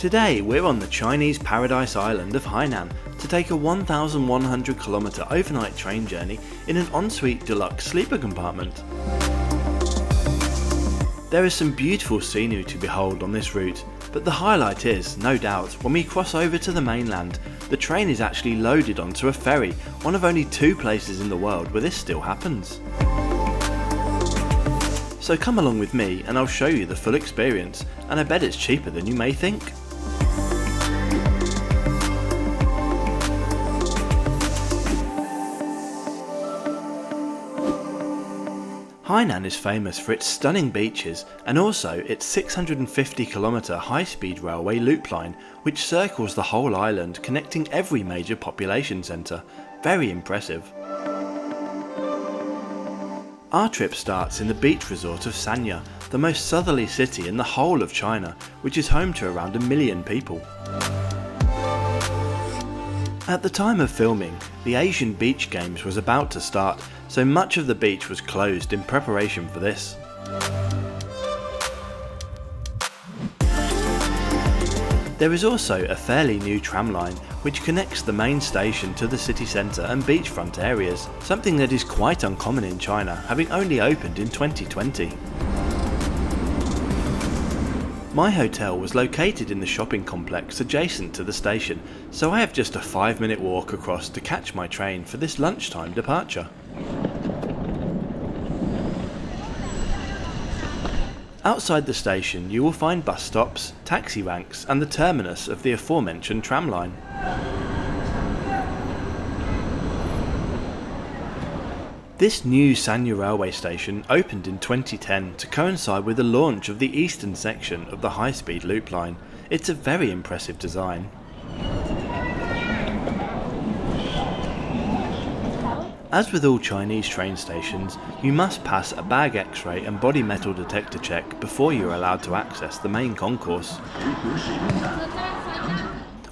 Today we're on the Chinese paradise island of Hainan to take a 1,100 km overnight train journey in an ensuite deluxe sleeper compartment. There is some beautiful scenery to behold on this route, but the highlight is, no doubt, when we cross over to the mainland, the train is actually loaded onto a ferry, one of only 2 places in the world where this still happens. So come along with me and I'll show you the full experience, and I bet it's cheaper than you may think. Hainan is famous for its stunning beaches and also its 650 km high-speed railway loop line, which circles the whole island, connecting every major population centre. Very impressive. Our trip starts in the beach resort of Sanya, the most southerly city in the whole of China, which is home to around 1 million people. At the time of filming, the Asian Beach Games was about to start, so much of the beach was closed in preparation for this. There is also a fairly new tram line which connects the main station to the city centre and beachfront areas, something that is quite uncommon in China, having only opened in 2020. My hotel was located in the shopping complex adjacent to the station, so I have just a 5-minute walk across to catch my train for this lunchtime departure. Outside the station you will find bus stops, taxi ranks and the terminus of the aforementioned tram line. This new Sanya railway station opened in 2010 to coincide with the launch of the eastern section of the high-speed loop line. It's a very impressive design. As with all Chinese train stations, you must pass a bag X-ray and body metal detector check before you are allowed to access the main concourse.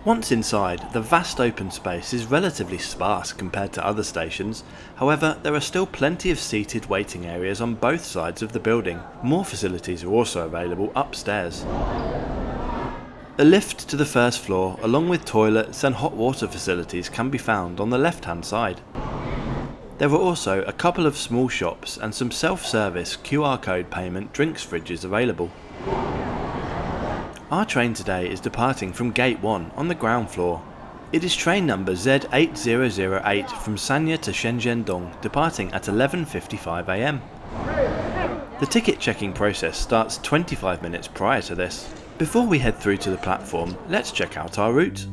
Once inside, the vast open space is relatively sparse compared to other stations. However, there are still plenty of seated waiting areas on both sides of the building. More facilities are also available upstairs. A lift to the first floor, along with toilets and hot water facilities, can be found on the left-hand side. There are also a couple of small shops and some self-service QR code payment drinks fridges available. Our train today is departing from Gate 1 on the ground floor. It is train number Z8008 from Sanya to Shenzhen, departing at 11:55 AM. The ticket checking process starts 25 minutes prior to this. Before we head through to the platform, let's check out our route.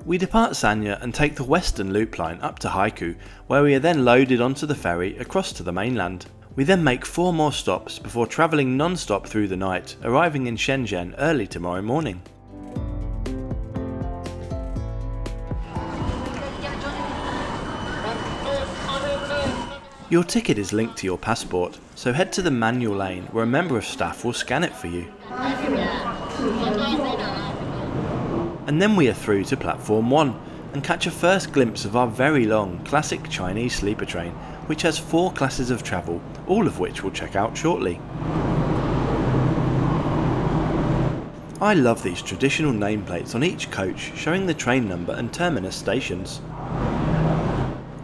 We depart Sanya and take the western loop line up to Haikou, where we are then loaded onto the ferry across to the mainland. We then make 4 more stops before travelling non-stop through the night, arriving in Shenzhen early tomorrow morning. Your ticket is linked to your passport, so head to the manual lane where a member of staff will scan it for you. And then we are through to platform 1 and catch a first glimpse of our very long classic Chinese sleeper train, which has 4 classes of travel, all of which we'll check out shortly. I love these traditional nameplates on each coach showing the train number and terminus stations.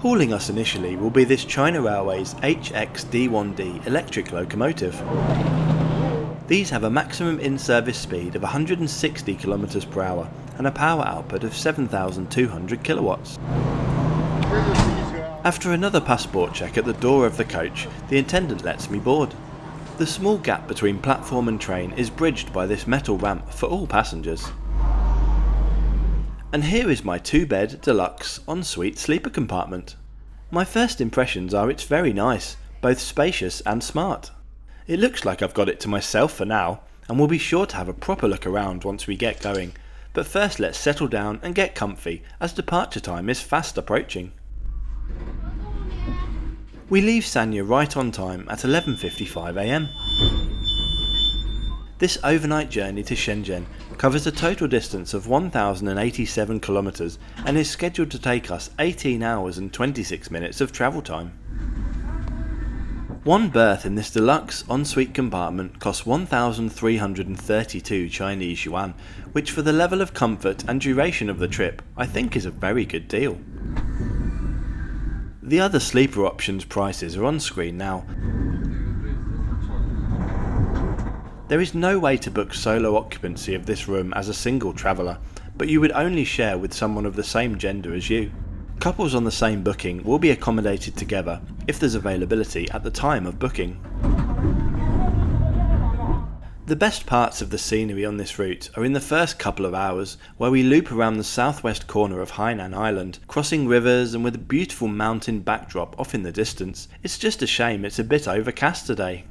Hauling us initially will be this China Railways HXD1D electric locomotive. These have a maximum in-service speed of 160 km per hour and a power output of 7,200 kilowatts. After another passport check at the door of the coach, the attendant lets me board. The small gap between platform and train is bridged by this metal ramp for all passengers. And here is my 2-bed deluxe ensuite sleeper compartment. My first impressions are it's very nice, both spacious and smart. It looks like I've got it to myself for now, and we'll be sure to have a proper look around once we get going, but first let's settle down and get comfy as departure time is fast approaching. We leave Sanya right on time at 11:55 AM. This overnight journey to Shenzhen covers a total distance of 1,087 kilometers and is scheduled to take us 18 hours and 26 minutes of travel time. One berth in this deluxe ensuite compartment costs 1,332 Chinese Yuan, which for the level of comfort and duration of the trip I think is a very good deal. The other sleeper options prices are on screen now. There is no way to book solo occupancy of this room as a single traveller, but you would only share with someone of the same gender as you. Couples on the same booking will be accommodated together if there's availability at the time of booking. The best parts of the scenery on this route are in the first couple of hours, where we loop around the southwest corner of Hainan Island, crossing rivers and with a beautiful mountain backdrop off in the distance. It's just a shame it's a bit overcast today.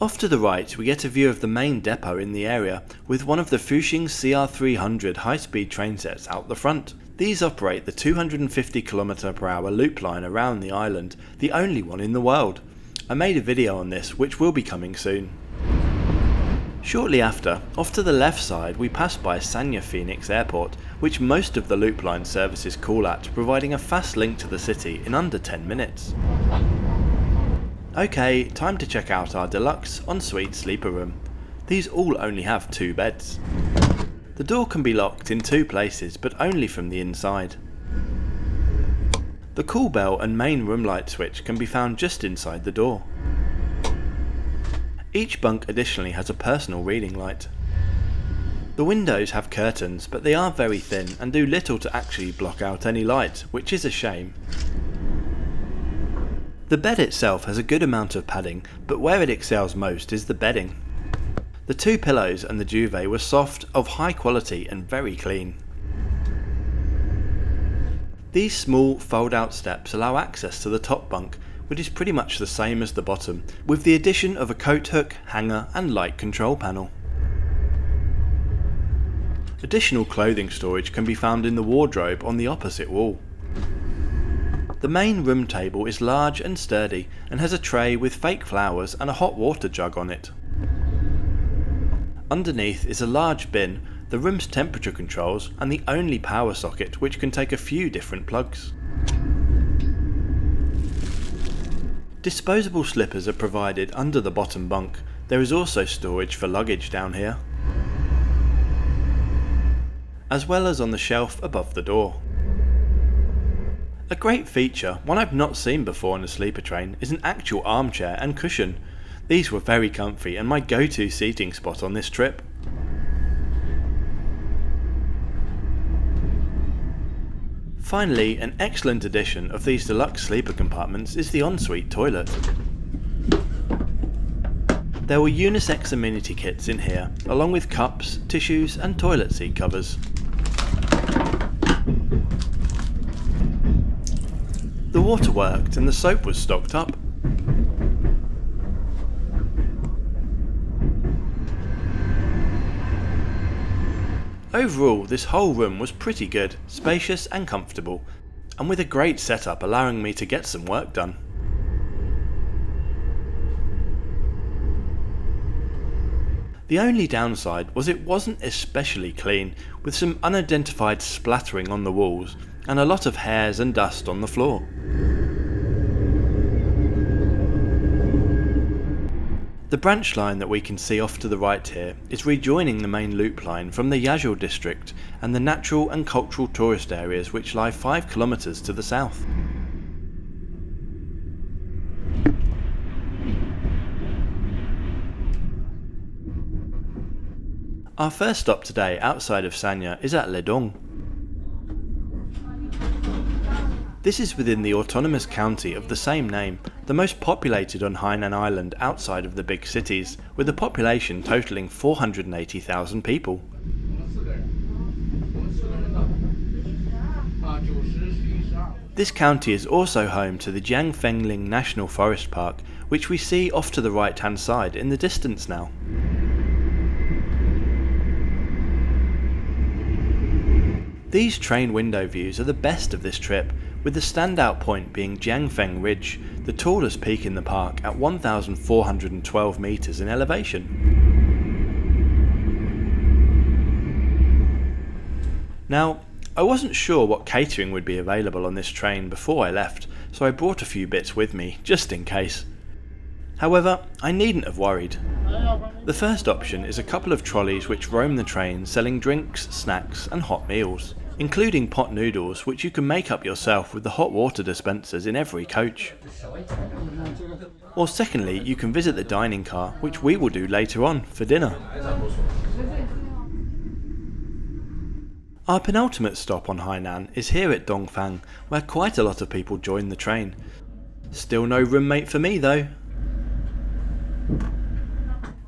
Off to the right we get a view of the main depot in the area, with one of the Fuxing CR300 high-speed train sets out the front. These operate the 250 km/h loop line around the island, the only one in the world. I made a video on this which will be coming soon. Shortly after, off to the left side we pass by Sanya Phoenix Airport, which most of the loop line services call at, providing a fast link to the city in under 10 minutes. Okay, time to check out our deluxe ensuite sleeper room. These all only have 2 beds. The door can be locked in 2 places, but only from the inside. The call bell and main room light switch can be found just inside the door. Each bunk additionally has a personal reading light. The windows have curtains, but they are very thin and do little to actually block out any light, which is a shame. The bed itself has a good amount of padding, but where it excels most is the bedding. The 2 pillows and the duvet were soft, of high quality and very clean. These small fold-out steps allow access to the top bunk, which is pretty much the same as the bottom, with the addition of a coat hook, hanger and light control panel. Additional clothing storage can be found in the wardrobe on the opposite wall. The main room table is large and sturdy and has a tray with fake flowers and a hot water jug on it. Underneath is a large bin, the room's temperature controls and the only power socket which can take a few different plugs. Disposable slippers are provided under the bottom bunk. There is also storage for luggage down here, as well as on the shelf above the door. A great feature, one I've not seen before on a sleeper train, is an actual armchair and cushion. These were very comfy and my go-to seating spot on this trip. Finally, an excellent addition of these deluxe sleeper compartments is the ensuite toilet. There were unisex amenity kits in here, along with cups, tissues and toilet seat covers. The water worked and the soap was stocked up. Overall, this whole room was pretty good, spacious and comfortable, and with a great setup allowing me to get some work done. The only downside was it wasn't especially clean, with some unidentified splattering on the walls and a lot of hairs and dust on the floor. The branch line that we can see off to the right here is rejoining the main loop line from the Yazhou district and the natural and cultural tourist areas which lie 5 kilometers to the south. Our first stop today outside of Sanya is at Ledong. This is within the autonomous county of the same name, the most populated on Hainan Island outside of the big cities, with a population totaling 480,000 people. This county is also home to the Jiangfengling National Forest Park, which we see off to the right hand side in the distance now. These train window views are the best of this trip, with the standout point being Jiangfeng Ridge, the tallest peak in the park at 1,412 metres in elevation. Now, I wasn't sure what catering would be available on this train before I left, so I brought a few bits with me, just in case. However, I needn't have worried. The first option is a couple of trolleys which roam the train selling drinks, snacks and hot meals, including pot noodles which you can make up yourself with the hot water dispensers in every coach. Or secondly, you can visit the dining car, which we will do later on for dinner. Our penultimate stop on Hainan is here at Dongfang, where quite a lot of people join the train. Still no roommate for me though.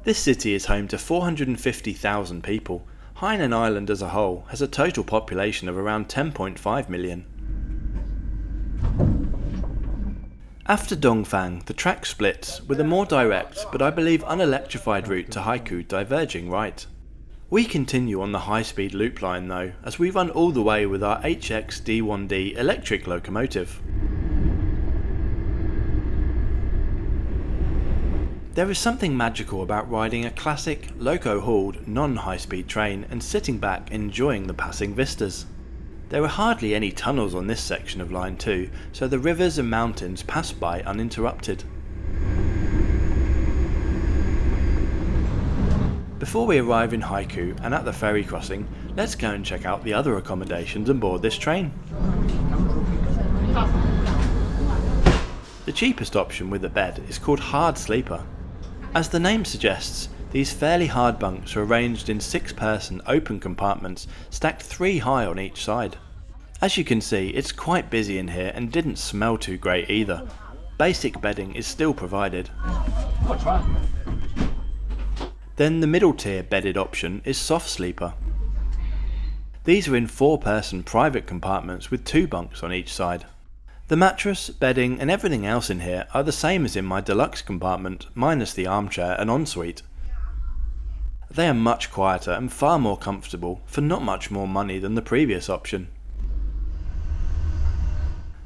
This city is home to 450,000 people. Hainan Island as a whole has a total population of around 10.5 million. After Dongfang, the track splits, with a more direct but I believe unelectrified route to Haikou diverging right. We continue on the high-speed loop line though, as we run all the way with our HX D1D electric locomotive. There is something magical about riding a classic, loco-hauled, non-high-speed train and sitting back enjoying the passing vistas. There are hardly any tunnels on this section of Line 2, so the rivers and mountains pass by uninterrupted. Before we arrive in Haikou and at the ferry crossing, let's go and check out the other accommodations on board this train. The cheapest option with a bed is called Hard Sleeper. As the name suggests, these fairly hard bunks are arranged in 6-person open compartments stacked 3 high on each side. As you can see, it's quite busy in here and didn't smell too great either. Basic bedding is still provided. Then the middle tier bedded option is Soft Sleeper. These are in 4-person private compartments with 2 bunks on each side. The mattress, bedding and everything else in here are the same as in my Deluxe compartment, minus the armchair and ensuite. They are much quieter and far more comfortable for not much more money than the previous option.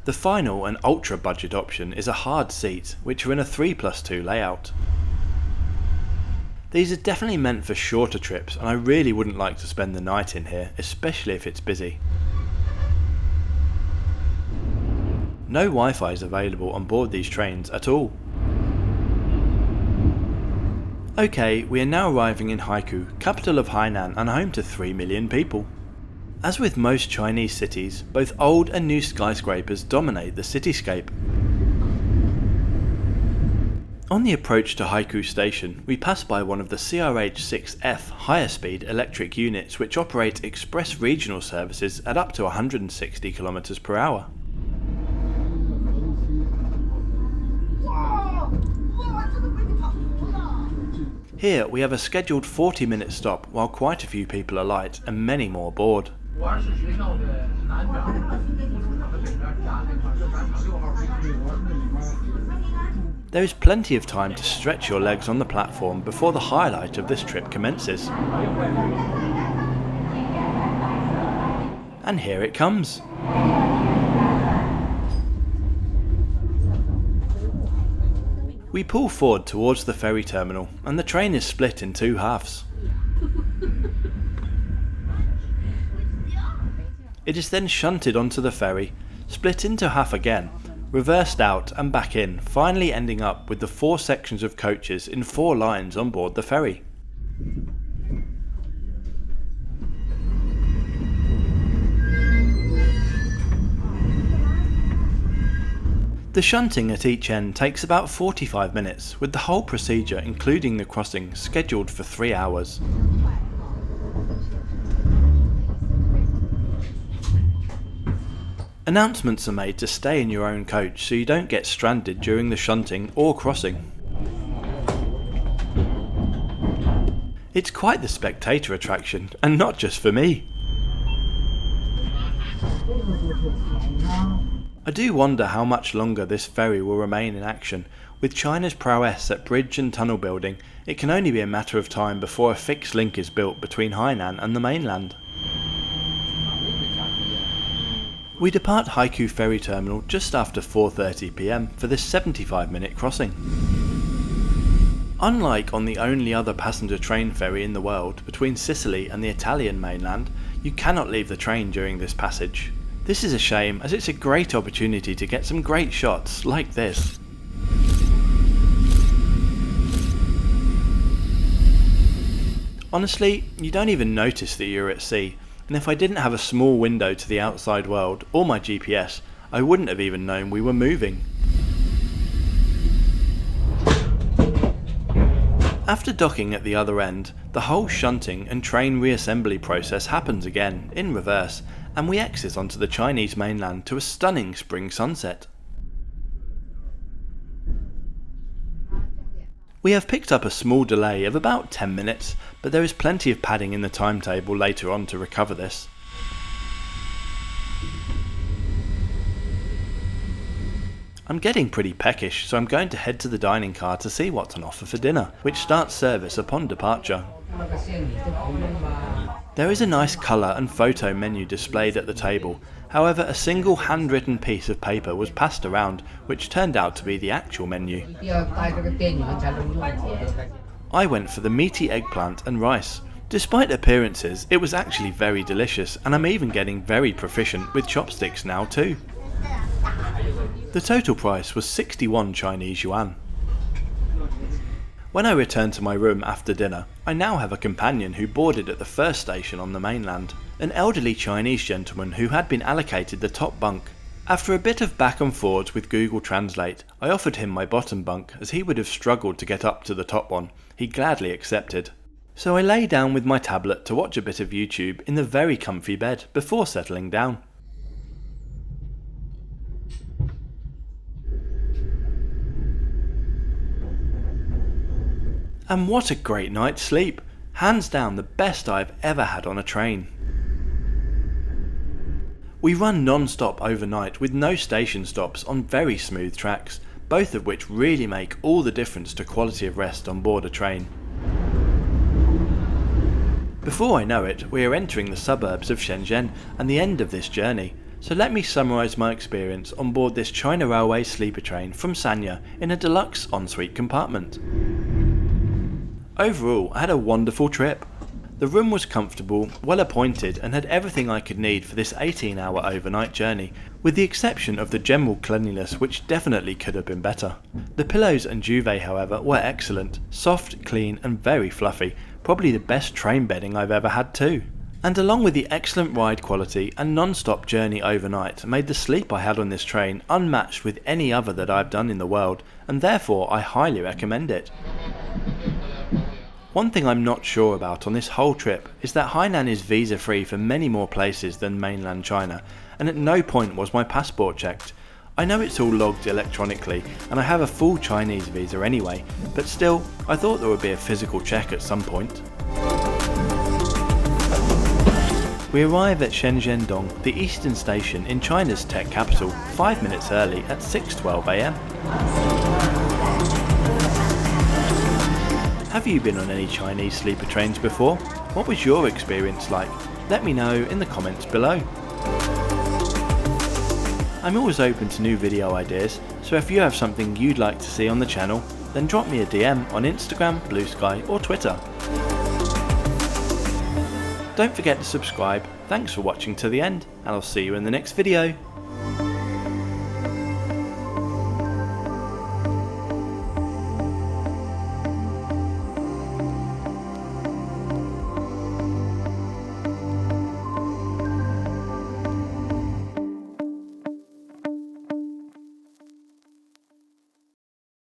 The final and ultra budget option is a hard seat, which are in a 3+2 layout. These are definitely meant for shorter trips and I really wouldn't like to spend the night in here, especially if it's busy. No Wi-Fi is available on board these trains at all. Okay, we are now arriving in Haikou, capital of Hainan and home to 3 million people. As with most Chinese cities, both old and new skyscrapers dominate the cityscape. On the approach to Haikou station, we pass by one of the CRH-6F higher speed electric units which operate express regional services at up to 160 km per hour. Here we have a scheduled 40-minute stop while quite a few people alight and many more board. There is plenty of time to stretch your legs on the platform before the highlight of this trip commences. And here it comes. We pull forward towards the ferry terminal and the train is split in 2 halves. It is then shunted onto the ferry, split into half again, reversed out and back in, finally ending up with the 4 sections of coaches in 4 lines on board the ferry. The shunting at each end takes about 45 minutes, with the whole procedure including the crossing scheduled for 3 hours. Announcements are made to stay in your own coach so you don't get stranded during the shunting or crossing. It's quite the spectator attraction, and not just for me. I do wonder how much longer this ferry will remain in action. With China's prowess at bridge and tunnel building, it can only be a matter of time before a fixed link is built between Hainan and the mainland. We depart Haikou ferry terminal just after 4:30 PM for this 75-minute crossing. Unlike on the only other passenger train ferry in the world between Sicily and the Italian mainland, you cannot leave the train during this passage. This is a shame, as it's a great opportunity to get some great shots like this. Honestly, you don't even notice that you're at sea, and if I didn't have a small window to the outside world or my GPS, I wouldn't have even known we were moving. After docking at the other end, the whole shunting and train reassembly process happens again, in reverse, and we exit onto the Chinese mainland to a stunning spring sunset. We have picked up a small delay of about 10 minutes, but there is plenty of padding in the timetable later on to recover this. I'm getting pretty peckish, so I'm going to head to the dining car to see what's on offer for dinner, which starts service upon departure. There is a nice colour and photo menu displayed at the table, however a single handwritten piece of paper was passed around, which turned out to be the actual menu. I went for the meaty eggplant and rice. Despite appearances, it was actually very delicious, and I'm even getting very proficient with chopsticks now too. The total price was 61 Chinese Yuan. When I returned to my room after dinner, I now have a companion who boarded at the first station on the mainland, an elderly Chinese gentleman who had been allocated the top bunk. After a bit of back and forth with Google Translate, I offered him my bottom bunk as he would have struggled to get up to the top one. He gladly accepted. So I lay down with my tablet to watch a bit of YouTube in the very comfy bed before settling down. And what a great night's sleep! Hands down the best I've ever had on a train. We run non-stop overnight with no station stops on very smooth tracks, both of which really make all the difference to quality of rest on board a train. Before I know it, we are entering the suburbs of Shenzhen and the end of this journey, so let me summarise my experience on board this China Railway sleeper train from Sanya in a deluxe ensuite compartment. Overall, I had a wonderful trip. The room was comfortable, well appointed, and had everything I could need for this 18-hour overnight journey, with the exception of the general cleanliness, which definitely could have been better. The pillows and duvet, however, were excellent, soft, clean and very fluffy, probably the best train bedding I've ever had too. And along with the excellent ride quality and non-stop journey overnight made the sleep I had on this train unmatched with any other that I've done in the world, and therefore I highly recommend it. One thing I'm not sure about on this whole trip is that Hainan is visa free for many more places than mainland China, and at no point was my passport checked. I know it's all logged electronically and I have a full Chinese visa anyway, but still, I thought there would be a physical check at some point. We arrive at Shenzhen, the eastern station in China's tech capital, 5 minutes early at 6:12 AM. Have you been on any Chinese sleeper trains before? What was your experience like? Let me know in the comments below. I'm always open to new video ideas, so if you have something you'd like to see on the channel, then drop me a DM on Instagram, Blue Sky or Twitter. Don't forget to subscribe. Thanks for watching to the end, and I'll see you in the next video.